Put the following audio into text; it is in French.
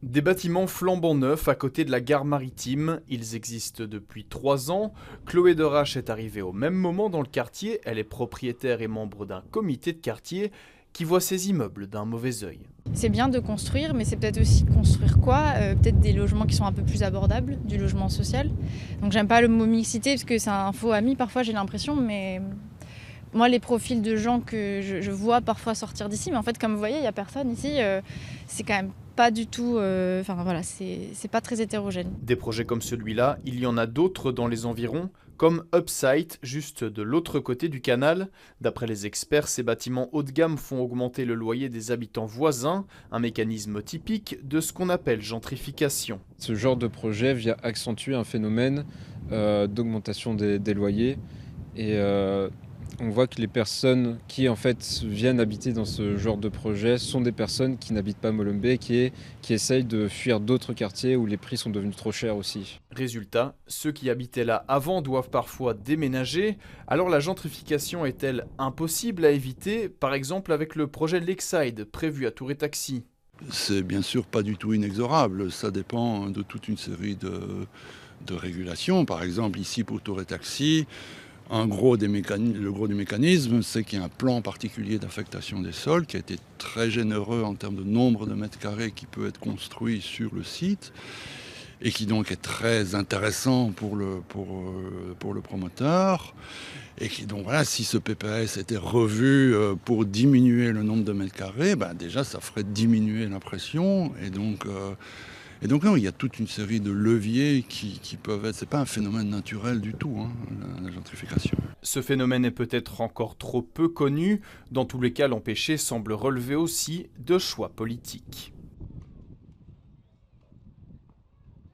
Des bâtiments flambant neufs à côté de la gare maritime, ils existent depuis 3 ans. Chloé Derache est arrivée au même moment dans le quartier, elle est propriétaire et membre d'un comité de quartier qui voit ces immeubles d'un mauvais œil. C'est bien de construire, mais c'est peut-être aussi construire quoi peut-être des logements qui sont un peu plus abordables, du logement social. Donc j'aime pas le mot mixité parce que c'est un faux ami parfois j'ai l'impression, mais moi les profils de gens que je vois parfois sortir d'ici, mais en fait comme vous voyez il y a personne ici, c'est quand même pas du tout, enfin voilà, c'est pas très hétérogène. Des projets comme celui-là, il y en a d'autres dans les environs, comme Upsite, juste de l'autre côté du canal. D'après les experts, ces bâtiments haut de gamme font augmenter le loyer des habitants voisins, un mécanisme typique de ce qu'on appelle gentrification. Ce genre de projet vient accentuer un phénomène d'augmentation des loyers et on voit que les personnes qui en fait viennent habiter dans ce genre de projet sont des personnes qui n'habitent pas Molenbeek qui essayent de fuir d'autres quartiers où les prix sont devenus trop chers aussi. Résultat, ceux qui habitaient là avant doivent parfois déménager. Alors la gentrification est-elle impossible à éviter, par exemple avec le projet Lakeside prévu à Tour et Taxi? C'est bien sûr pas du tout inexorable, ça dépend de toute une série de régulations. Par exemple, ici pour Tour et Taxi, le gros du mécanisme, c'est qu'il y a un plan particulier d'affectation des sols qui a été très généreux en termes de nombre de mètres carrés qui peut être construit sur le site et qui donc est très intéressant pour le promoteur. Et qui donc voilà, si ce PPS était revu pour diminuer le nombre de mètres carrés, ben déjà ça ferait diminuer la pression. Et donc non, il y a toute une série de leviers qui peuvent être. C'est pas un phénomène naturel du tout, hein, la gentrification. Ce phénomène est peut-être encore trop peu connu. Dans tous les cas, l'empêcher semble relever aussi de choix politiques.